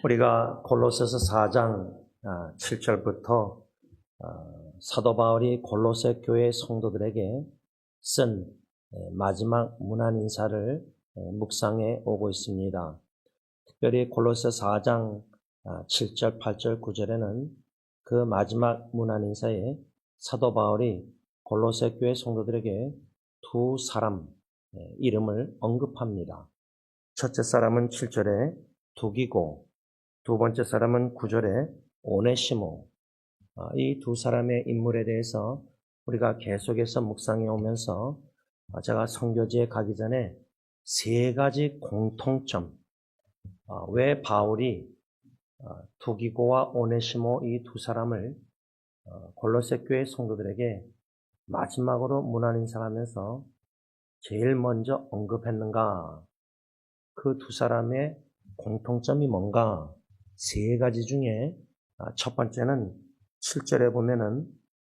우리가 골로새서 4장 7절부터 사도 바울이 골로새 교회 성도들에게 쓴 마지막 문안 인사를 묵상해 오고 있습니다. 특별히 골로새 4장 7절, 8절, 9절에는 그 마지막 문안 인사에 사도 바울이 골로새 교회 성도들에게 두 사람 이름을 언급합니다. 첫째 사람은 7절에 두기고, 두 번째 사람은 9절에 오네시모. 이 두 사람의 인물에 대해서 우리가 계속해서 묵상해 오면서 제가 선교지에 가기 전에 세 가지 공통점, 왜 바울이 두기고와 오네시모 이 두 사람을 골로새 교회 성도들에게 마지막으로 문안 인사하면서 제일 먼저 언급했는가? 그 두 사람의 공통점이 뭔가? 세 가지 중에 첫 번째는 7절에 보면은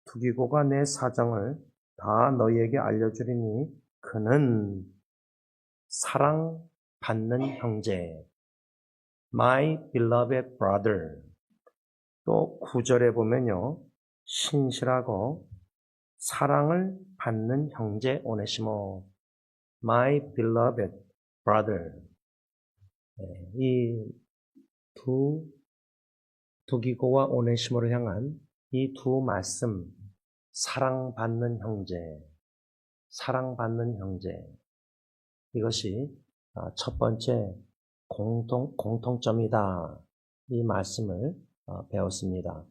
두기고가 내 사정을 다 너희에게 알려주리니 그는 사랑받는 형제, my beloved brother. 또 9절에 보면요, 신실하고 사랑을 받는 형제 오네시모, my beloved brother. 이 두기고와 오네시모를 향한 이 두 말씀, 사랑받는 형제, 사랑받는 형제, 이것이 첫 번째 공통점이다. 이 말씀을 배웠습니다.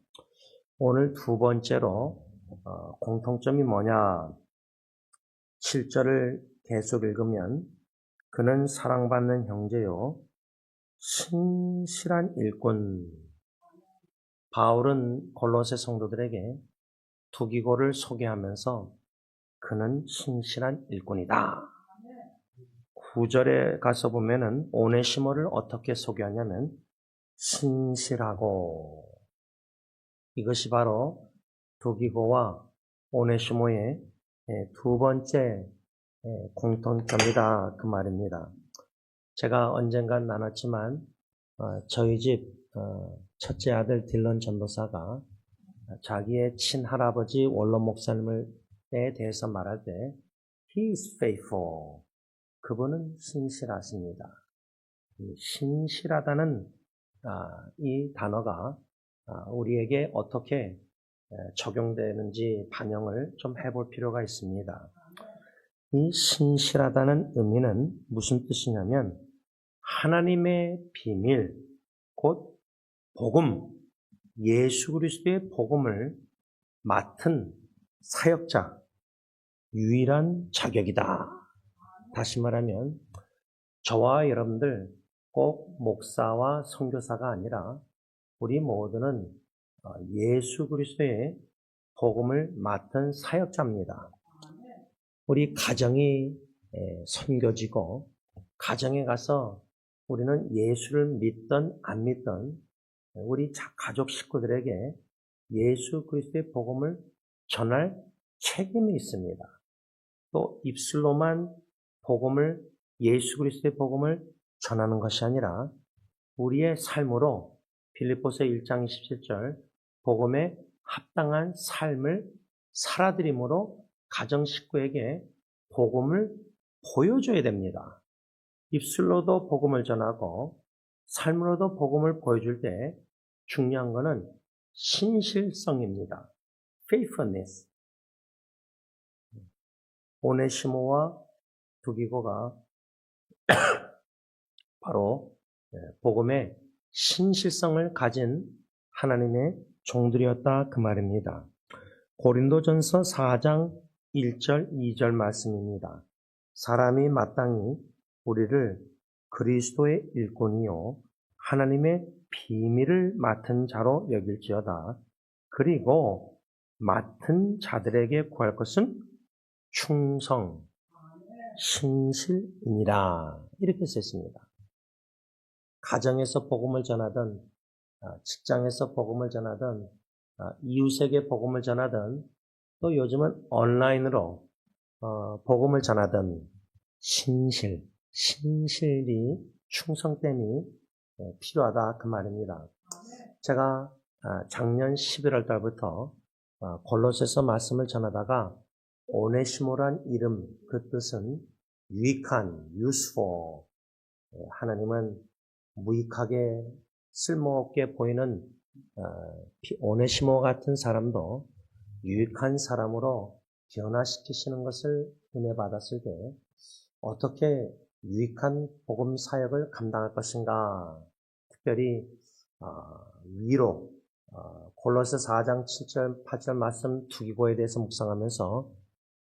오늘 두 번째로 공통점이 뭐냐? 7절을 계속 읽으면 그는 사랑받는 형제요, 신실한 일꾼. 바울은 골로새 성도들에게 두기고를 소개하면서 그는 신실한 일꾼이다. 9절에 가서 보면은 오네시모를 어떻게 소개하냐면 신실하고, 이것이 바로 두기고와 오네시모의 두 번째 공통점이다, 그 말입니다. 제가 언젠간 나눴지만 저희 집 첫째 아들 딜런 전도사가 자기의 친할아버지 원로 목사님에 대해서 말할 때 He is faithful. 그분은 신실하십니다. 신실하다는 이 단어가 우리에게 어떻게 적용되는지 반영을 좀 해볼 필요가 있습니다. 이 신실하다는 의미는 무슨 뜻이냐면 하나님의 비밀, 곧 복음, 예수 그리스도의 복음을 맡은 사역자, 유일한 자격이다. 다시 말하면 저와 여러분들 꼭 목사와 선교사가 아니라 우리 모두는 예수 그리스도의 복음을 맡은 사역자입니다. 우리 가정이 선교지고 가정에 가서 우리는 예수를 믿든 안 믿든 우리 가족 식구들에게 예수 그리스도의 복음을 전할 책임이 있습니다. 또 입술로만 예수 그리스도의 복음을 전하는 것이 아니라 우리의 삶으로 빌립보서 1장 27절 복음에 합당한 삶을 살아드림으로 가정 식구에게 복음을 보여줘야 됩니다. 입술로도 복음을 전하고 삶으로도 복음을 보여줄 때 중요한 것은 신실성입니다. faithfulness. 오네시모와 두기고가 바로 복음의 신실성을 가진 하나님의 종들이었다, 그 말입니다. 고린도전서 4장 1절, 2절 말씀입니다. 사람이 마땅히 우리를 그리스도의 일꾼이요 하나님의 비밀을 맡은 자로 여길지어다. 그리고 맡은 자들에게 구할 것은 충성, 신실이니라. 이렇게 썼습니다. 가정에서 복음을 전하든 직장에서 복음을 전하든 이웃에게 복음을 전하든 또 요즘은 온라인으로 복음을 전하든 신실이 충성됨이 필요하다 그 말입니다. 제가 작년 11월 달부터 골로새서 말씀을 전하다가 오네시모란 이름, 그 뜻은 유익한, useful. 하나님은 무익하게 쓸모없게 보이는 오네시모 같은 사람도 유익한 사람으로 변화시키시는 것을 은혜 받았을 때 어떻게 유익한 복음 사역을 감당할 것인가? 특별히 위로 골로새 4장 7절 8절 말씀 두기고에 대해서 묵상하면서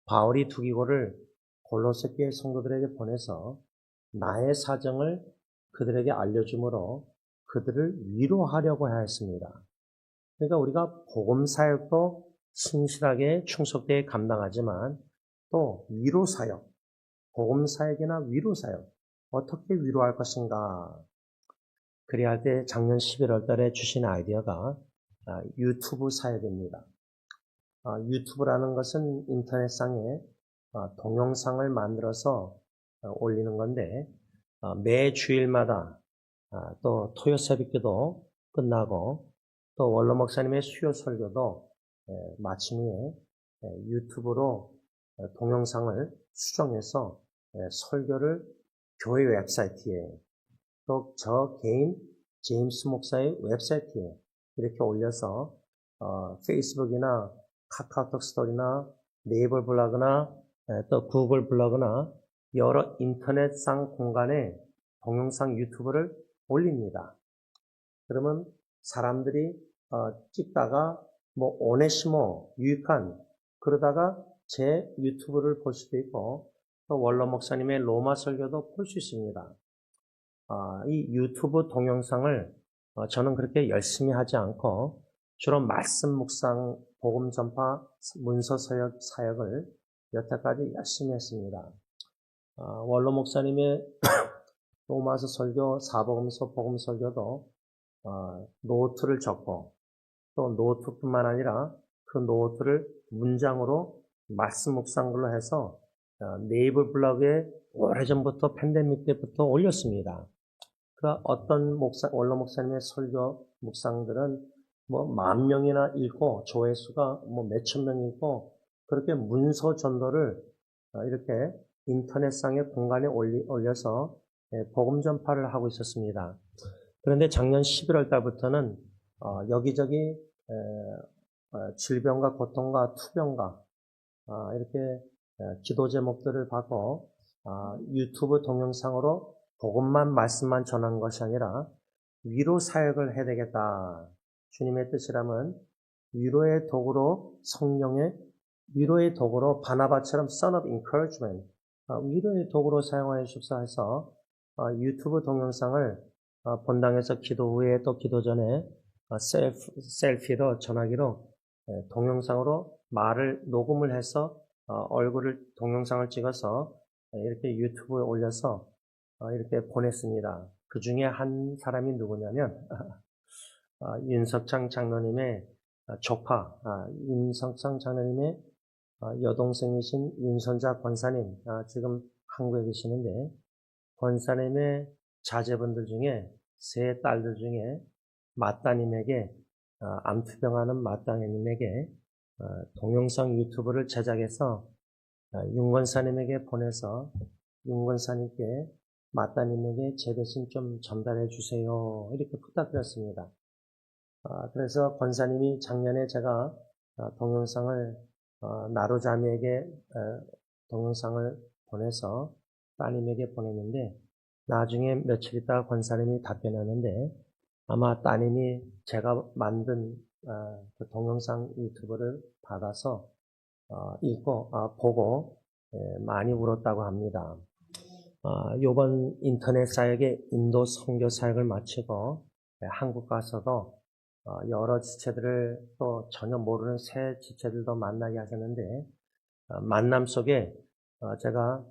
바울이 두기고를 골로새 교회 성도들에게 보내서 나의 사정을 그들에게 알려주므로 그들을 위로하려고 하였습니다. 그러니까 우리가 복음 사역도 신실하게 충속되게 감당하지만 또 위로 사역, 복음 사역이나 위로 사역 어떻게 위로할 것인가? 그래야 할 때 작년 11월 달에 주신 아이디어가 유튜브 사역입니다. 유튜브라는 것은 인터넷상에 동영상을 만들어서 올리는 건데 매 주일마다 또 토요 새벽기도 끝나고 또 원로 목사님의 수요 설교도 마친 후에 유튜브로 동영상을 수정해서 설교를 교회 웹사이트에 또 저 개인 제임스 목사의 웹사이트에 이렇게 올려서 페이스북이나 카카오톡 스토리나 네이버 블로그나 또 구글 블로그나 여러 인터넷상 공간에 동영상 유튜브를 올립니다. 그러면 사람들이 찍다가 뭐 오네시모 유익한 그러다가 제 유튜브를 볼 수도 있고 또 원로 목사님의 로마 설교도 볼 수 있습니다. 이 유튜브 동영상을 저는 그렇게 열심히 하지 않고 주로 말씀 묵상, 복음 전파, 문서 사역을 여태까지 열심히 했습니다. 원로 목사님의 로마서 설교, 사복음서, 복음 설교도 노트를 적고 또 노트뿐만 아니라 그 노트를 문장으로 말씀 묵상글로 해서 네이버 블로그에 오래전부터 팬데믹 때부터 올렸습니다. 그 어떤 원로 목사님의 설교 묵상들은 뭐 10,000명이나 읽고 조회수가 뭐 몇천 명 읽고 그렇게 문서 전도를 이렇게 인터넷상의 공간에 올려서 복음 전파를 하고 있었습니다. 그런데 작년 11월 달부터는 여기저기 질병과 고통과 투병과 이렇게 기도 제목들을 받고 유튜브 동영상으로 복음만 말씀만 전한 것이 아니라 위로 사역을 해야 되겠다. 주님의 뜻이라면 위로의 도구로 성령의 위로의 도구로 바나바처럼 son of encouragement 위로의 도구로 사용하여 주옵소서 해서 유튜브 동영상을 본당에서 기도 후에 또 기도 전에 셀피로 전화기로 동영상으로 말을 녹음을 해서 얼굴을 동영상을 찍어서 이렇게 유튜브에 올려서 이렇게 보냈습니다. 그 중에 한 사람이 누구냐면 윤석창 장로님의 조카, 윤석창 장로님의 여동생이신 윤선자 권사님, 지금 한국에 계시는데 권사님의 자제분들 중에 세 딸들 중에 마따님에게 암투병하는 마따님에게 동영상 유튜브를 제작해서 윤 권사님에게 보내서 윤 권사님께 마따님에게 제 대신 좀 전달해 주세요. 이렇게 부탁드렸습니다. 그래서 권사님이 작년에 제가 동영상을 나루자미에게 동영상을 보내서 따님에게 보냈는데 나중에 며칠 있다가 권사님이 답변하는데 아마 따님이 제가 만든 그 동영상 유튜브를 받아서 읽고 보고 많이 울었다고 합니다. 요번 인터넷 사역에 인도 선교 사역을 마치고 한국 가서도 여러 지체들을 또 전혀 모르는 새 지체들도 만나게 하셨는데 만남 속에 제가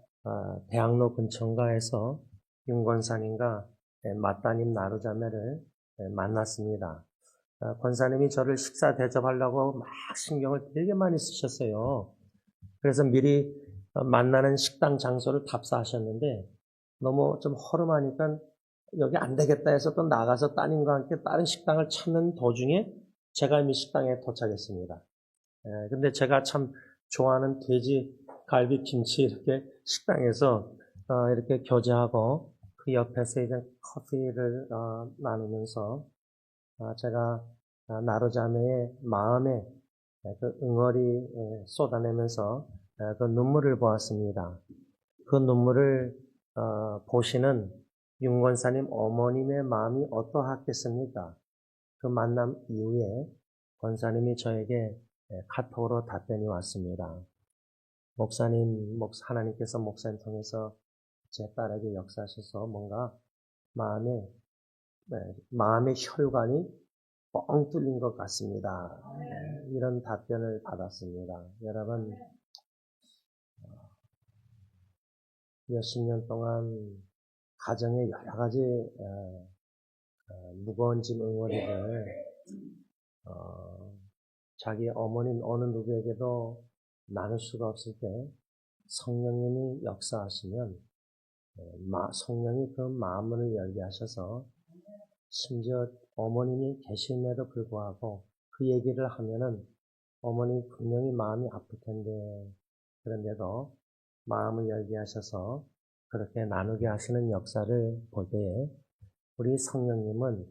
대학로 근처인가에서 윤권사님과 마따님 나루자매를 만났습니다. 권사님이 저를 식사 대접하려고 막 신경을 되게 많이 쓰셨어요. 그래서 미리 만나는 식당 장소를 답사하셨는데 너무 좀 허름하니까 여기 안 되겠다 해서 또 나가서 따님과 함께 다른 식당을 찾는 도중에 제가 이미 식당에 도착했습니다. 근데 제가 참 좋아하는 돼지 갈비 김치 이렇게 식당에서 이렇게 교제하고 그 옆에서 이제 커피를 나누면서 제가 나루자매의 마음에 그 응어리 쏟아내면서 그 눈물을 보았습니다. 그 눈물을 보시는 윤권사님 어머님의 마음이 어떠하겠습니까? 그 만남 이후에 권사님이 저에게 카톡으로 답변이 왔습니다. 목사님, 하나님께서 목사님 통해서 제 딸에게 역사하셔서 뭔가 마음의 혈관이 뻥 뚫린 것 같습니다. 이런 답변을 받았습니다. 여러분, 몇십 년 동안 가정의 여러 가지 무거운 짐 응어리를 자기 어머님 어느 누구에게도 나눌 수가 없을 때 성령님이 역사하시면 성령이 그 마음문을 열게 하셔서 심지어 어머님이 계심에도 불구하고 그 얘기를 하면은 어머니 분명히 마음이 아플 텐데 그런데도 마음을 열게 하셔서 그렇게 나누게 하시는 역사를 볼 때에 우리 성령님은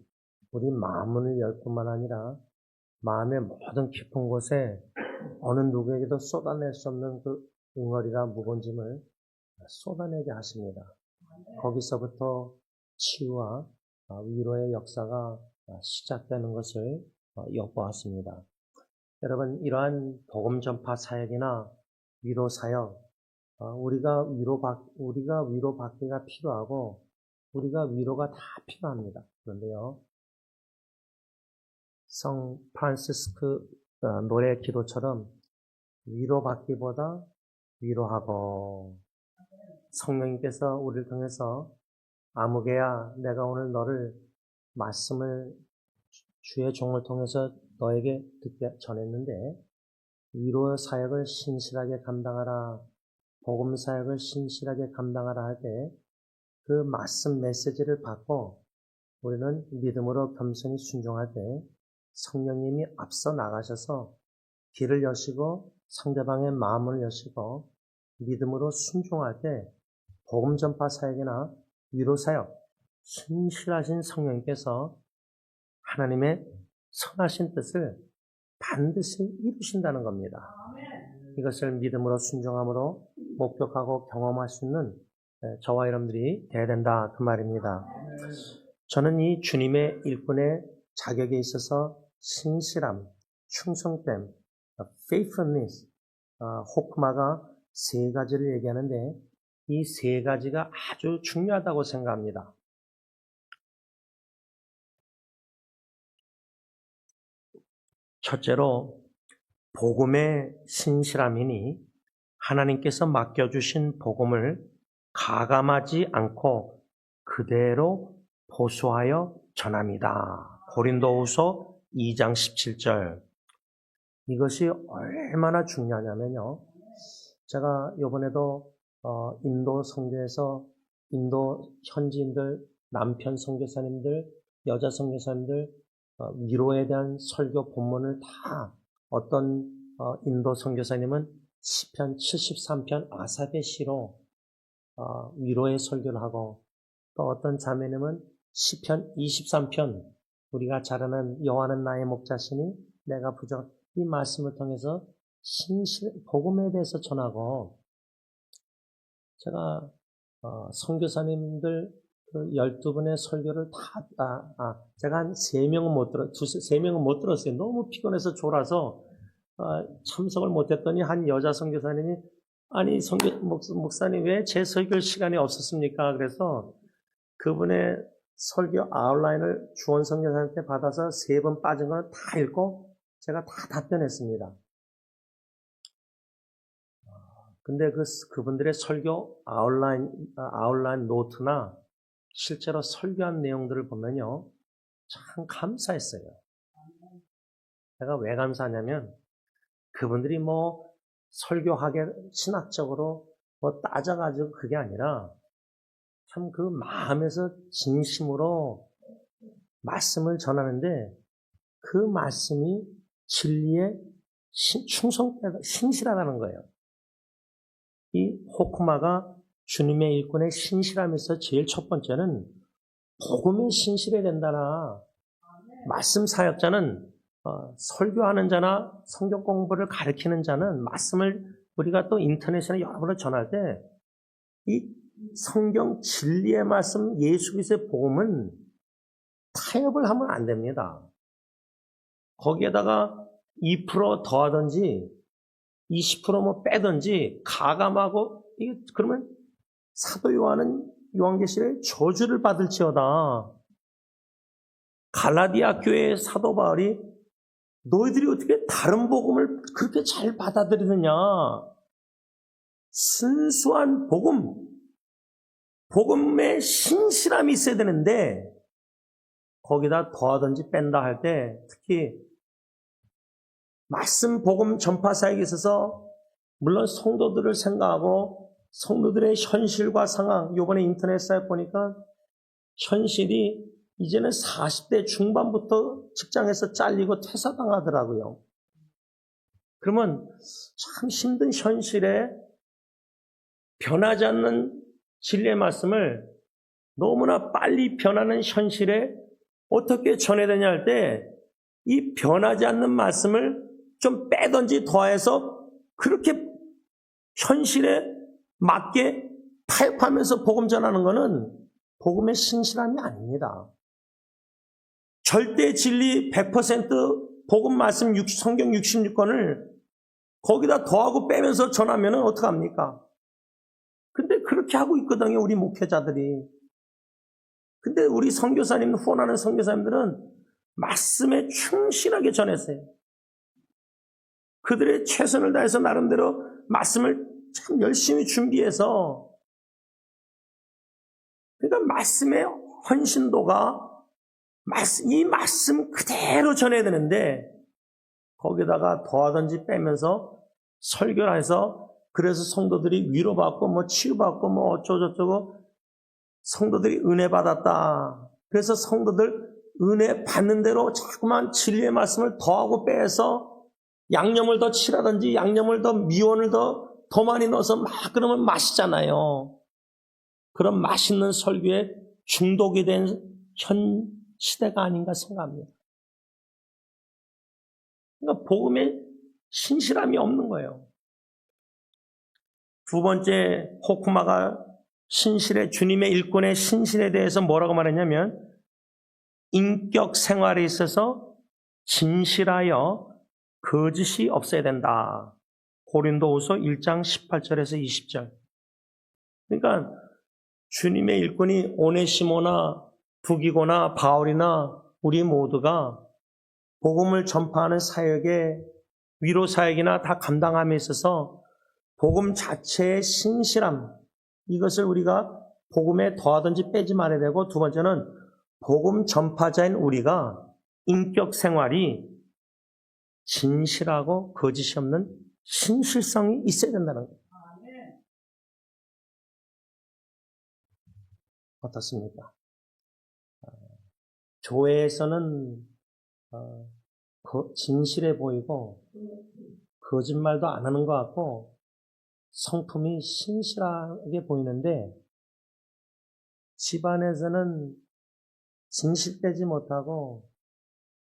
우리 마음문을 열 뿐만 아니라 마음의 모든 깊은 곳에 어느 누구에게도 쏟아낼 수 없는 그 응어리나 무거운 짐을 쏟아내게 하십니다. 거기서부터 치유와 위로의 역사가 시작되는 것을 엿보았습니다. 여러분, 이러한 복음 전파 사역이나 위로 사역, 우리가 위로받기가 필요하고 우리가 위로가 다 필요합니다. 그런데요, 성 프란시스크 노래 기도처럼 위로받기보다 위로하고 성령님께서 우리를 통해서 아무개야 내가 오늘 너를 말씀을 주의 종을 통해서 너에게 듣게 전했는데 위로 사역을 신실하게 감당하라, 복음 사역을 신실하게 감당하라 할 때 그 말씀 메시지를 받고 우리는 믿음으로 겸손히 순종할 때 성령님이 앞서 나가셔서 길을 여시고 상대방의 마음을 여시고 믿음으로 순종할 때 복음 전파 사역이나 위로 사역, 신실하신 성령님께서 하나님의 선하신 뜻을 반드시 이루신다는 겁니다. 이것을 믿음으로 순종함으로 목격하고 경험할 수 있는 저와 여러분들이 되어야 된다 그 말입니다. 저는 이 주님의 일꾼의 자격에 있어서 신실함, 충성됨, faithfulness, 호크마가 세 가지를 얘기하는데 이 세 가지가 아주 중요하다고 생각합니다. 첫째로 복음의 신실함이니 하나님께서 맡겨주신 복음을 가감하지 않고 그대로 보수하여 전합니다. 고린도후서 2장 17절. 이것이 얼마나 중요하냐면요. 제가 이번에도 인도 선교에서 인도 현지인들, 남편 선교사님들, 여자 선교사님들 위로에 대한 설교 본문을 다 어떤 인도 선교사님은 시편 73편 아삽의 시로 위로의 설교를 하고 또 어떤 자매님은 시편 23편 우리가 잘 아는 여호와는 나의 목자시니 내가 부족 이 말씀을 통해서 복음에 대해서 전하고 제가 선교사님들 그 12분의 설교를 제가 한 3명은 못 들었어요. 너무 피곤해서 졸아서 참석을 못했더니 한 여자 선교사님이 아니 목사님 왜 제 설교 시간이 없었습니까? 그래서 그분의 설교 아웃라인을 주원 선교사한테 받아서 3번 빠진 걸 다 읽고 제가 다 답변했습니다. 근데 그분들의 설교 아웃라인 노트나 실제로 설교한 내용들을 보면요. 참 감사했어요. 제가 왜 감사하냐면 그분들이 설교하게 신학적으로 따져가지고 그게 아니라 참 그 마음에서 진심으로 말씀을 전하는데 그 말씀이 진리에 신실하다는 거예요. 이 호크마가 주님의 일꾼의 신실함에서 제일 첫 번째는 복음에 신실해야 된다나 말씀 사역자는 설교하는 자나 성경 공부를 가르치는 자는 말씀을 우리가 또 인터넷이나 여러 번을 전할 때 이 성경 진리의 말씀 예수 그리스도의 복음은 타협을 하면 안 됩니다. 거기에다가 2% 더하든지 20% 빼든지 가감하고 그러면 사도 요한계시록에 저주를 받을지어다. 갈라디아 교회의 사도 바울이 너희들이 어떻게 다른 복음을 그렇게 잘 받아들이느냐. 순수한 복음에 신실함이 있어야 되는데 거기다 더하든지 뺀다 할 때 특히 말씀 복음 전파 사역에 있어서 물론 성도들을 생각하고 성도들의 현실과 상황, 이번에 인터넷 사역 보니까 현실이 이제는 40대 중반부터 직장에서 잘리고 퇴사당하더라고요. 그러면 참 힘든 현실에 변하지 않는 진리의 말씀을 너무나 빨리 변하는 현실에 어떻게 전해야 되냐 할 때 이 변하지 않는 말씀을 좀 빼든지 더해서 그렇게 현실에 맞게 타협하면서 복음 전하는 것은 복음의 신실함이 아닙니다. 절대 진리 100% 복음 말씀 성경 66권을 거기다 더하고 빼면서 전하면 어떡합니까? 근데 그렇게 하고 있거든요, 우리 목회자들이. 근데 우리 선교사님, 후원하는 선교사님들은 말씀에 충실하게 전했어요. 그들의 최선을 다해서 나름대로 말씀을 참 열심히 준비해서 그러니까 말씀의 헌신도가 이 말씀 그대로 전해야 되는데 거기다가 더하든지 빼면서 설교를 해서 그래서 성도들이 위로받고 뭐 치유받고 뭐 어쩌고저쩌고 성도들이 은혜 받았다. 그래서 성도들 은혜 받는 대로 자꾸만 진리의 말씀을 더하고 빼서 양념을 더 칠하든지 양념을 더 미원을 더 많이 넣어서 막 그러면 맛있잖아요. 그런 맛있는 설교에 중독이 된 현 시대가 아닌가 생각합니다. 그러니까 복음에 신실함이 없는 거예요. 두 번째 호크마가 주님의 일꾼의 신실에 대해서 뭐라고 말했냐면 인격 생활에 있어서 진실하여 거짓이 없어야 된다. 고린도후서 1장 18절에서 20절. 그러니까 주님의 일꾼이 오네시모나 두기고나 바울이나 우리 모두가 복음을 전파하는 사역에 위로 사역이나 다 감당함에 있어서 복음 자체의 신실함, 이것을 우리가 복음에 더하든지 빼지 말아야 되고, 두 번째는 복음 전파자인 우리가 인격 생활이 진실하고 거짓이 없는 신실성이 있어야 된다는 거예요. 어떻습니까? 교회에서는 진실해 보이고 거짓말도 안 하는 것 같고 성품이 신실하게 보이는데 집안에서는 진실되지 못하고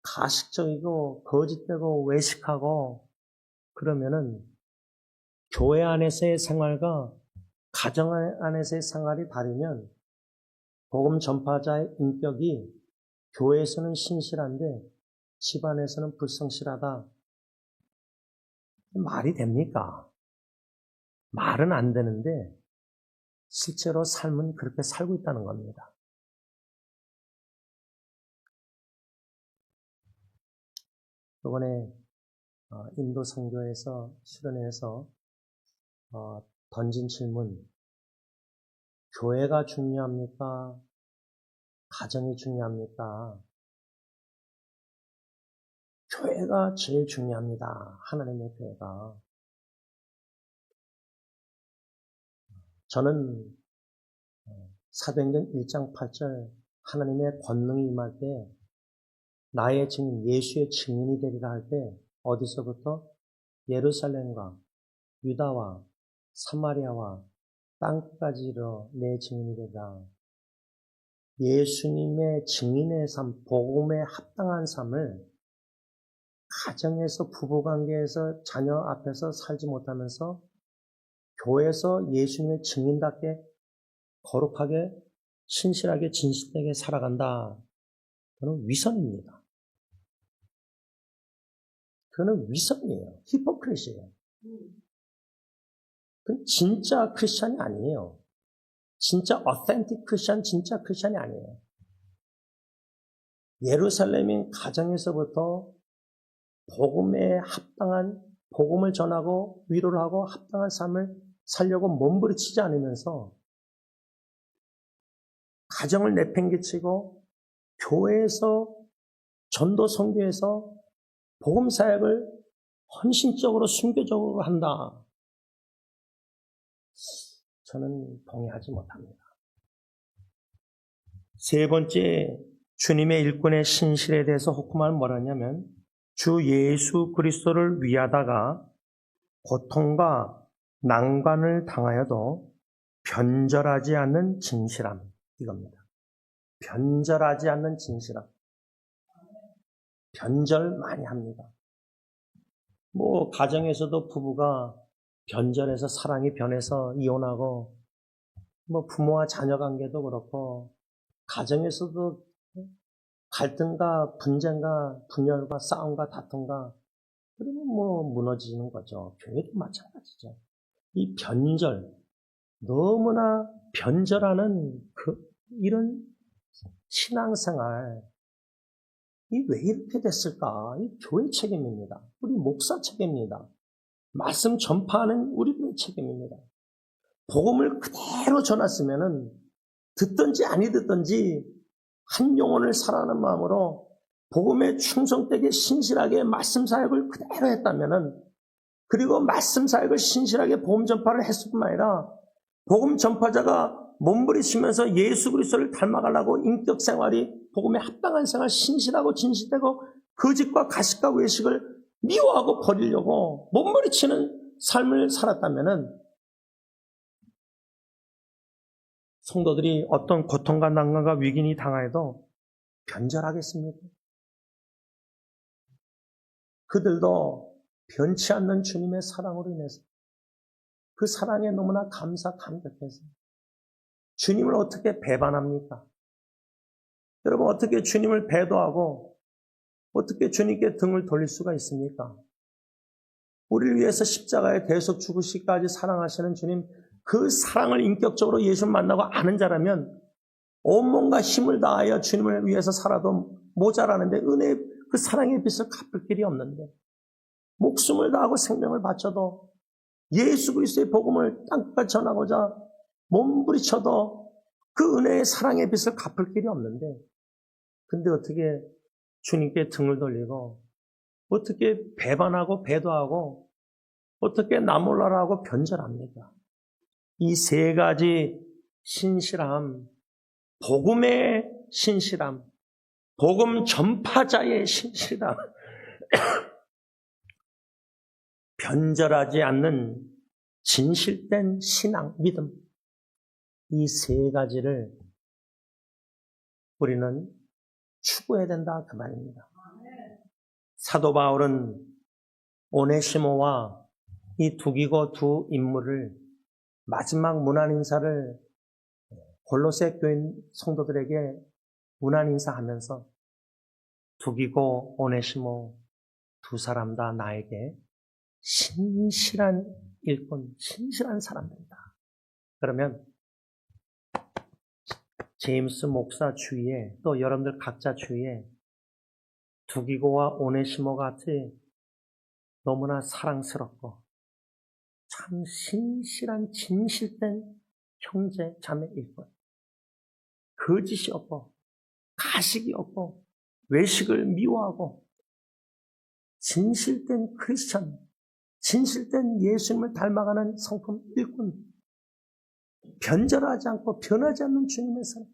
가식적이고 거짓되고 외식하고 그러면은 교회 안에서의 생활과 가정 안에서의 생활이 다르면 복음 전파자의 인격이 교회에서는 신실한데 집안에서는 불성실하다. 말이 됩니까? 말은 안 되는데 실제로 삶은 그렇게 살고 있다는 겁니다. 이번에 인도 선교에서 수련회에서 던진 질문, 교회가 중요합니까? 가정이 중요합니까? 교회가 제일 중요합니다. 하나님의 교회가. 저는 사도행전 1장 8절 하나님의 권능이 임할 때 나의 증인, 예수의 증인이 되리라 할 때 어디서부터? 예루살렘과 유다와 사마리아와 땅끝까지 이르러 내 증인이 되리라. 예수님의 증인의 삶, 복음에 합당한 삶을 가정에서, 부부관계에서, 자녀 앞에서 살지 못하면서 교회에서 예수님의 증인답게 거룩하게, 신실하게, 진실되게 살아간다. 그는 위선입니다. 그는 위선이에요. 히포크리시예요. 그건 진짜 크리스찬이 아니에요. 진짜 어센틱 크리스찬, 진짜 크리스찬이 아니에요. 예루살렘인 가정에서부터 복음에 합당한, 복음을 전하고 위로를 하고 합당한 삶을 살려고 몸부림치지 않으면서 가정을 내팽개치고 교회에서, 전도 선교에서 복음 사역을 헌신적으로 순교적으로 한다. 저는 동의하지 못합니다. 세 번째, 주님의 일꾼의 신실에 대해서 호크만은 뭐라 하냐면 주 예수 그리스도를 위하다가 고통과 난관을 당하여도 변절하지 않는 진실함, 이겁니다. 변절하지 않는 진실함. 변절 많이 합니다. 가정에서도 부부가 변절해서 사랑이 변해서 이혼하고, 부모와 자녀 관계도 그렇고, 가정에서도 갈등과 분쟁과 분열과 싸움과 다툼과, 그러면 무너지는 거죠. 교회도 마찬가지죠. 이 변절, 너무나 변절하는 이런 신앙생활, 왜 이렇게 됐을까? 이 교회 책임입니다. 우리 목사 책임입니다. 말씀 전파하는 우리들의 책임입니다. 복음을 그대로 전했으면은 듣든지 아니 듣든지 한 영혼을 사랑하는 마음으로 복음에 충성되게 신실하게 말씀 사역을 그대로 했다면은, 그리고 말씀 사역을 신실하게 복음 전파를 했을 뿐만 아니라 복음 전파자가 몸부림치면서 예수 그리스도를 닮아가려고 인격 생활이 복음에 합당한 생활, 신실하고 진실되고 거짓과 가식과 외식을 미워하고 버리려고 몸부림치는 삶을 살았다면은 성도들이 어떤 고통과 난관과 위기니 당하여도 변절하겠습니까? 그들도 변치 않는 주님의 사랑으로 인해서 그 사랑에 너무나 감격해서 주님을 어떻게 배반합니까? 여러분, 어떻게 주님을 배도하고 어떻게 주님께 등을 돌릴 수가 있습니까? 우리를 위해서 십자가에 대속 죽으시기까지 사랑하시는 주님, 그 사랑을 인격적으로 예수 만나고 아는 자라면 온몸과 힘을 다하여 주님을 위해서 살아도 모자라는데, 은혜의 그 사랑의 빚을 갚을 길이 없는데, 목숨을 다하고 생명을 바쳐도 예수 그리스도의 복음을 땅끝까지 전하고자 몸부림쳐도 그 은혜의 사랑의 빚을 갚을 길이 없는데, 근데 어떻게 주님께 등을 돌리고, 어떻게 배반하고 배도하고, 어떻게 나 몰라라 하고 변절합니까? 이 세 가지 신실함, 복음의 신실함, 복음 전파자의 신실함, 변절하지 않는 진실된 신앙, 믿음, 이 세 가지를 우리는 추구해야 된다, 그 말입니다. 사도 바울은 오네시모와 이 두기고 두 인물을 마지막 문안 인사를 골로새 교회 성도들에게 문안 인사하면서 두기고 오네시모 두 사람 다 나에게 신실한 일꾼, 신실한 사람들이다. 그러면 제임스 목사 주위에, 또 여러분들 각자 주위에 두기고와 오네시모 같이 너무나 사랑스럽고 참 신실한 진실된 형제 자매 일꾼, 거짓이 없고 가식이 없고 외식을 미워하고 진실된 크리스천, 진실된 예수님을 닮아가는 성품 일꾼, 변절하지 않고 변하지 않는 주님의 사랑,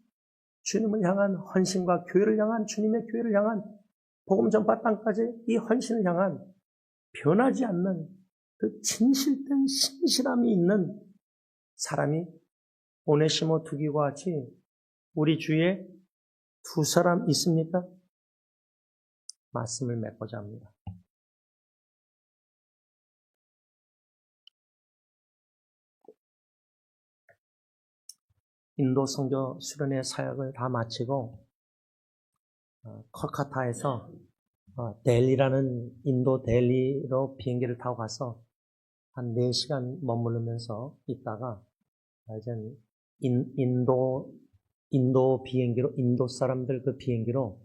주님을 향한 헌신과 교회를 향한 주님의 교회를 향한 복음 전파 땅까지 이 헌신을 향한 변하지 않는 그 진실된 신실함이 있는 사람이 오네시모 두기와 같이 우리 주위에 두 사람 있습니까? 말씀을 맺고자 합니다. 인도 선교 수련회 사역을 다 마치고 콜카타에서 델리라는 인도 델리로 비행기를 타고 가서 한 4시간 머무르면서 있다가 이제 인도 비행기로 인도 사람들 그 비행기로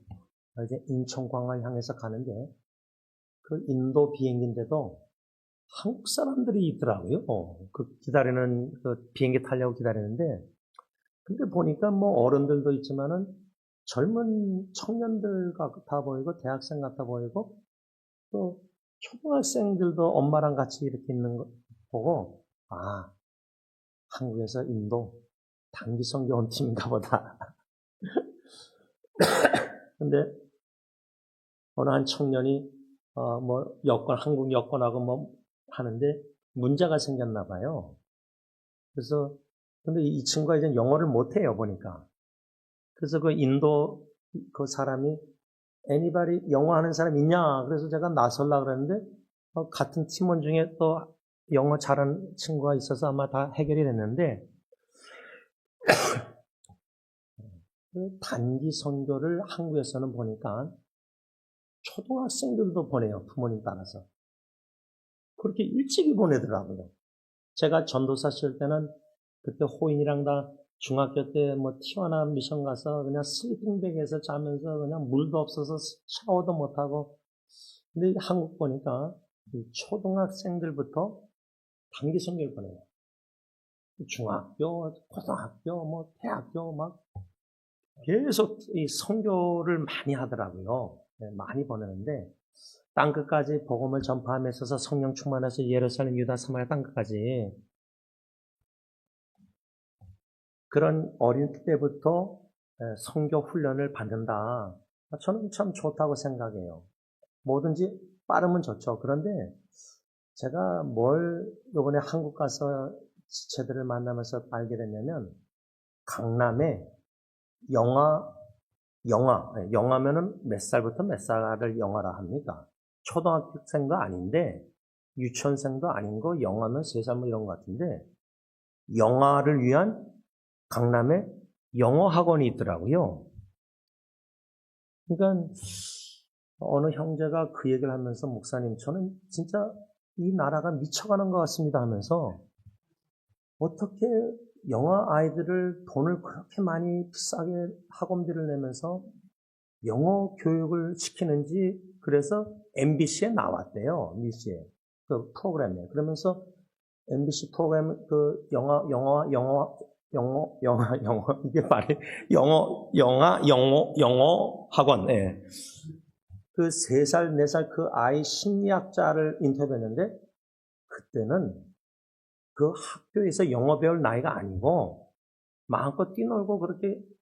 이제 인천공항을 향해서 가는데 그 인도 비행기인데도 한국 사람들이 있더라고요. 그 기다리는 그 비행기 타려고 기다리는데 근데 보니까 뭐 어른들도 있지만은 젊은 청년들 같아 보이고 대학생 같아 보이고 또 초등학생들도 엄마랑 같이 이렇게 있는 거 보고 한국에서 인도 단기 선교 온 팀인가 보다. 근데 어느 한 청년이 뭐 한국 여권하고 뭐 하는데 문제가 생겼나 봐요. 그래서 근데 이 친구가 이제 영어를 못해요 보니까. 그래서 그 인도 그 사람이 애니바리 영어 하는 사람 있냐? 그래서 제가 나설라 그랬는데 같은 팀원 중에 또 영어 잘하는 친구가 있어서 아마 다 해결이 됐는데 그 단기 선교를 한국에서는 보니까 초등학생들도 보내요. 부모님 따라서. 그렇게 일찍이 보내더라고요. 제가 전도사 실 때는 그때 호인이랑 다 중학교 때 뭐 티와나 미션 가서 그냥 슬리핑백에서 자면서 그냥 물도 없어서 샤워도 못하고 근데 한국 보니까 이 초등학생들부터 단기 선교를 보내요. 중학교, 고등학교, 뭐 대학교 막 계속 이 선교를 많이 하더라고요. 네, 많이 보내는데 땅끝까지 복음을 전파함에 있어서 성령 충만해서 예루살렘, 유다, 사마리아 땅끝까지 그런 어린 때부터 선교 훈련을 받는다. 저는 참 좋다고 생각해요. 뭐든지 빠르면 좋죠. 그런데 제가 뭘 이번에 한국 가서 지체들을 만나면서 알게 됐냐면 강남에 영화면은 몇 살부터 몇 살을 영화라 합니까? 초등학생도 아닌데 유치원생도 아닌 거 영화면 3살 뭐 이런 것 같은데 영화를 위한 강남에 영어 학원이 있더라고요. 그러니까 어느 형제가 그 얘기를 하면서 목사님 저는 진짜 이 나라가 미쳐가는 것 같습니다 하면서 어떻게 영어 아이들을 돈을 그렇게 많이 비싸게 학원비를 내면서 영어 교육을 시키는지 그래서 MBC에 나왔대요. MBC에 그 프로그램에 그러면서 MBC 프로그램 그 영어 이게 말이 영어 학원 그 3살 4살 그 아이 심리학자를 인터뷰했는데 그때는 그 학교에서 영어 배울 나이가 아니고 마음껏 뛰놀고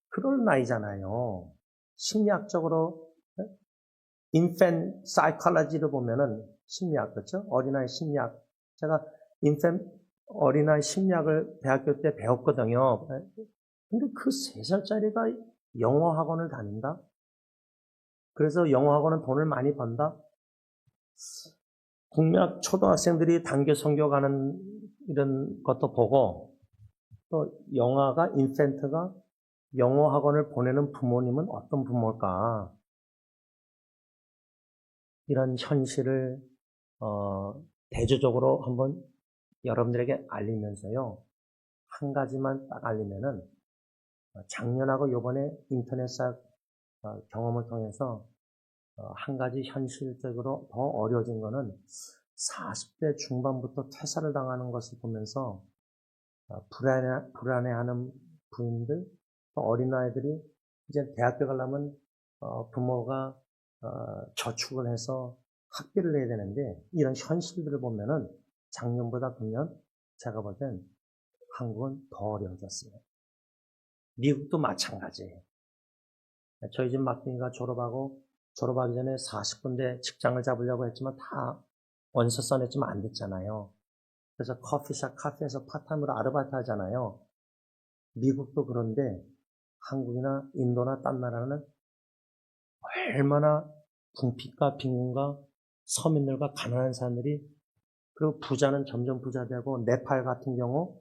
그럴 나이잖아요. 심리학적으로 인펜 사이콜로지를 보면은 심리학 그렇죠? 어린아이 심리학 제가 인펜 어린아이 심리학을 대학교 때 배웠거든요. 근데 그 3살짜리가 영어 학원을 다닌다? 그래서 영어 학원은 돈을 많이 번다? 국민학 초등학생들이 단계 선교 가는 이런 것도 보고 또 영화가 인펜트가 영어 학원을 보내는 부모님은 어떤 부모일까? 이런 현실을 대조적으로 한번 여러분들에게 알리면서요. 한 가지만 딱 알리면은 작년하고 요번에 인터넷사 경험을 통해서 한 가지 현실적으로 더 어려워진 거는 40대 중반부터 퇴사를 당하는 것을 보면서 불안해하는 부인들, 또 어린아이들이 이제 대학교 가려면 부모가 저축을 해서 학비를 내야 되는데 이런 현실들을 보면은 작년보다 금년 제가 볼 땐 한국은 더 어려워졌어요. 미국도 마찬가지예요. 저희 집 막둥이가 졸업하기 전에 40군데 직장을 잡으려고 했지만 다 원서 써냈지만 안 됐잖아요. 그래서 커피숍, 카페에서 파타임으로 아르바이트 하잖아요. 미국도 그런데 한국이나 인도나 딴 나라는 얼마나 궁핍과 빈곤과 서민들과 가난한 사람들이, 그리고 부자는 점점 부자 되고, 네팔 같은 경우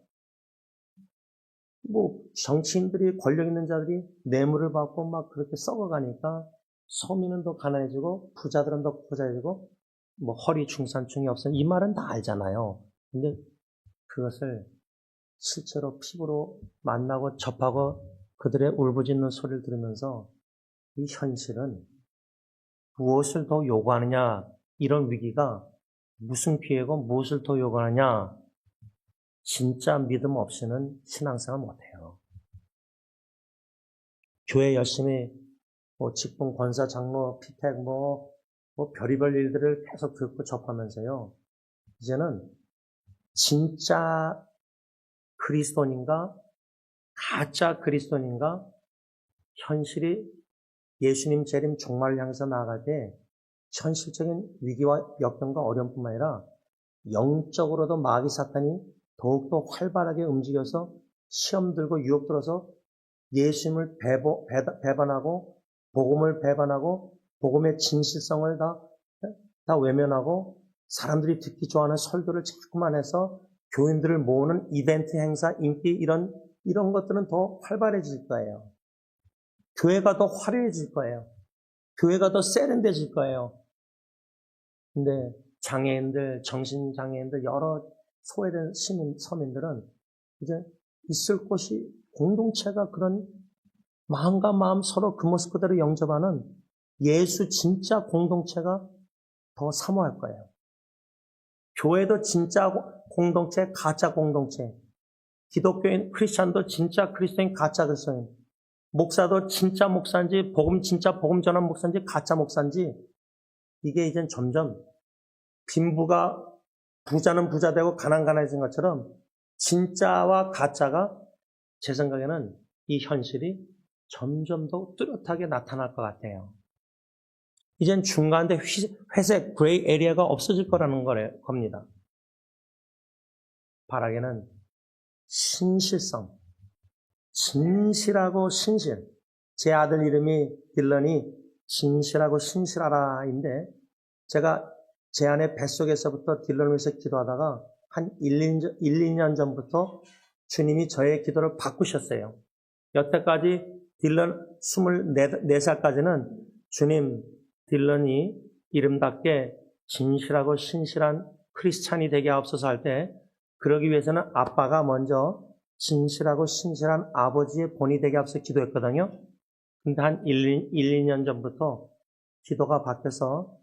정치인들이, 권력 있는 자들이 뇌물을 받고 막 그렇게 썩어가니까 서민은 더 가난해지고 부자들은 더 부자해지고, 허리 중산층이 없으니, 이 말은 다 알잖아요. 근데 그것을 실제로 피부로 만나고 접하고 그들의 울부짖는 소리를 들으면서 이 현실은 무엇을 더 요구하느냐, 이런 위기가 무슨 기회고 무엇을 더 요구하느냐, 진짜 믿음 없이는 신앙생활 못해요. 교회 열심히 직분, 권사, 장로, 피택, 별의별 일들을 계속 듣고 접하면서요, 이제는 진짜 그리스도인인가, 가짜 그리스도인인가, 현실이 예수님 재림 종말을 향해서 나아갈 때 현실적인 위기와 역경과 어려움뿐만 아니라 영적으로도 마귀 사탄이 더욱더 활발하게 움직여서 시험 들고 유혹 들어서 예수님을 배반하고 복음을 배반하고 복음의 진실성을 다 외면하고 사람들이 듣기 좋아하는 설교를 자꾸만 해서 교인들을 모으는 이벤트, 행사, 인기, 이런 것들은 더 활발해질 거예요. 교회가 더 화려해질 거예요. 교회가 더 세련돼질 거예요. 근데 장애인들, 정신장애인들, 여러 소외된 서민들은 이제 있을 곳이, 공동체가 그런 마음과 마음 서로 그 모습 그대로 영접하는 예수 진짜 공동체가 더 사모할 거예요. 교회도 진짜 공동체, 가짜 공동체. 기독교인, 크리스찬도 진짜 그리스도인, 가짜 그리스도인. 목사도 진짜 목사인지, 진짜 복음 전한 목사인지, 가짜 목사인지, 이게 이젠 점점 빈부가, 부자는 부자 되고 가난해진 것처럼 진짜와 가짜가, 제 생각에는 이 현실이 점점 더 뚜렷하게 나타날 것 같아요. 이젠 중간에 회색, 그레이 에리아가 없어질 거라는 겁니다. 바라기는 신실성, 진실하고 신실. 제 아들 이름이 딜런이 진실하고 신실하라인데, 제가 제 아내 뱃속에서부터 딜런을 위해서 기도하다가 한 1, 2년 전부터 주님이 저의 기도를 바꾸셨어요. 여태까지 딜런 24살까지는 주님, 딜런이 이름답게 진실하고 신실한 크리스찬이 되게 하옵소서 할 때, 그러기 위해서는 아빠가 먼저 진실하고 신실한 아버지의 본이 되게 하옵소서 기도했거든요. 근데 한 1, 2년 전부터 기도가 바뀌어서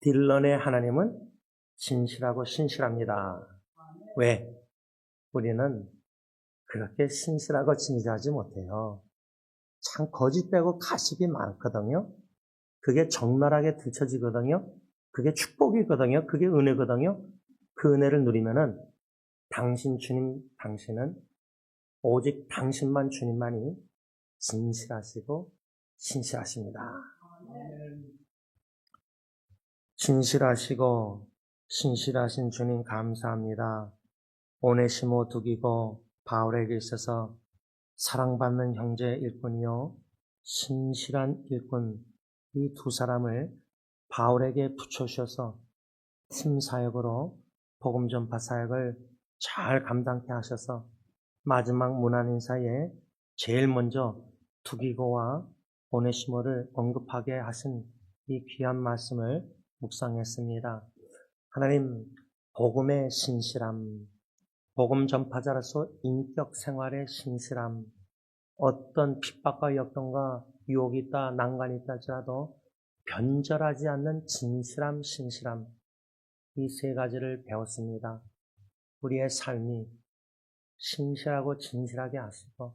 딜런의 하나님은 진실하고 신실합니다. 왜? 우리는 그렇게 신실하고 진실하지 못해요. 참 거짓되고 가십이 많거든요. 그게 적나라하게 들춰지거든요. 그게 축복이거든요. 그게 은혜거든요. 그 은혜를 누리면은 당신은 오직 당신만, 주님만이 진실하시고 신실하십니다. 진실하시고 신실하신 주님 감사합니다. 오네시모 두기고 바울에게 있어서 사랑받는 형제 일꾼이요 신실한 일꾼, 이 두 사람을 바울에게 붙여주셔서 팀 사역으로 복음 전파 사역을 잘 감당케 하셔서 마지막 문안 인사에 제일 먼저 두기고와 오네시모를 언급하게 하신 이 귀한 말씀을 묵상했습니다. 하나님, 복음의 신실함, 복음 전파자로서 인격 생활의 신실함, 어떤 핍박과 역경과 유혹이 있다, 난관이 있다 할지라도 변절하지 않는 진실함, 신실함, 이 세 가지를 배웠습니다. 우리의 삶이 신실하고 진실하게 하시고,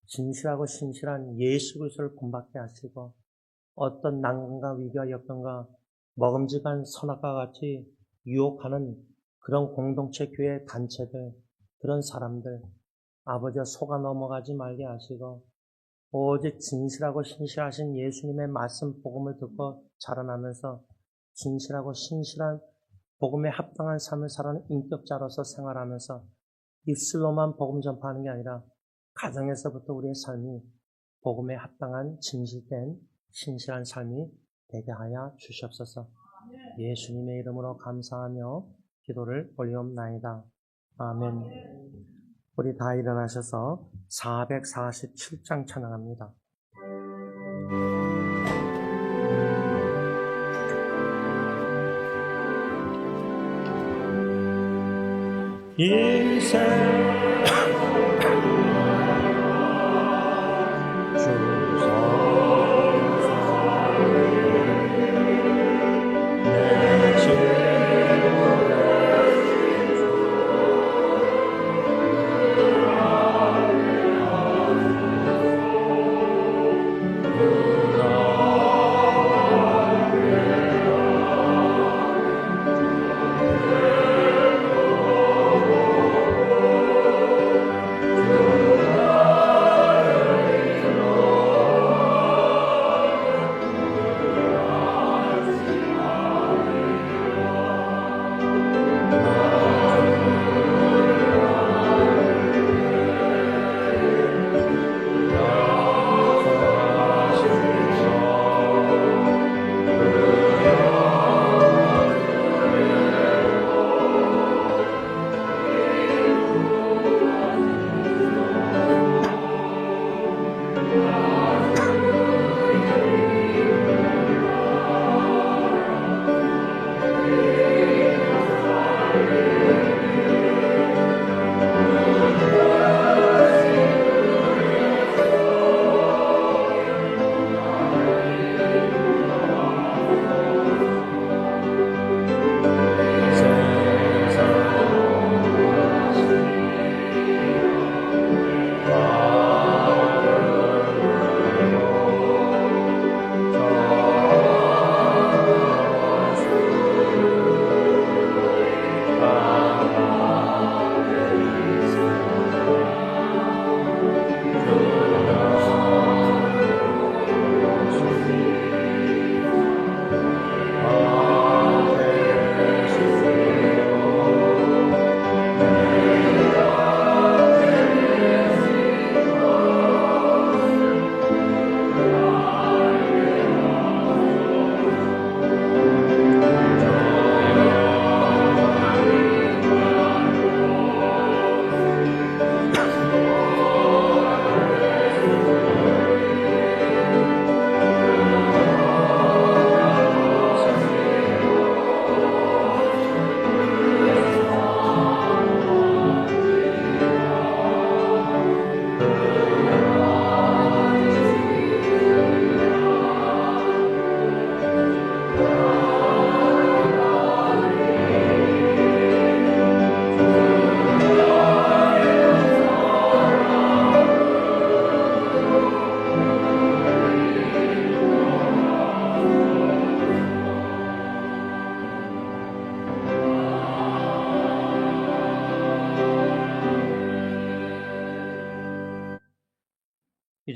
진실하고 신실한 예수 그리스도를 본받게 하시고, 어떤 난관과 위기와 역경과 먹음직한 선악과 같이 유혹하는 그런 공동체, 교회, 단체들, 그런 사람들 아버지와 속아 넘어가지 말게 하시고 오직 진실하고 신실하신 예수님의 말씀 복음을 듣고 자라나면서 진실하고 신실한 복음에 합당한 삶을 살아가는 인격자로서 생활하면서 입술로만 복음 전파하는 게 아니라 가정에서부터 우리의 삶이 복음에 합당한 진실된 신실한 삶이 되게 하여 주시옵소서. 예수님의 이름으로 감사하며 기도를 올리옵나이다. 아멘. 우리 다 일어나셔서 447장 찬양합니다. 인생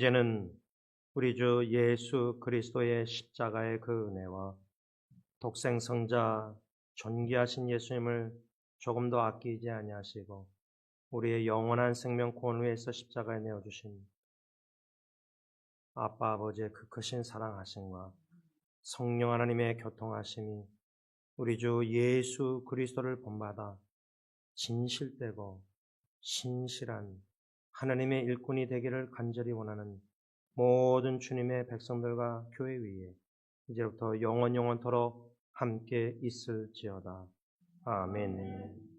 이제는 우리 주 예수 그리스도의 십자가의 그 은혜와 독생성자 존귀하신 예수님을 조금 더 아끼지 아니하시고 우리의 영원한 생명 구원 위에서 십자가에 내어주신 아빠 아버지의 그 크신 사랑하심과 성령 하나님의 교통하심이 우리 주 예수 그리스도를 본받아 진실되고 신실한 하나님의 일꾼이 되기를 간절히 원하는 모든 주님의 백성들과 교회 위에 이제부터 영원토록 함께 있을지어다. 아멘.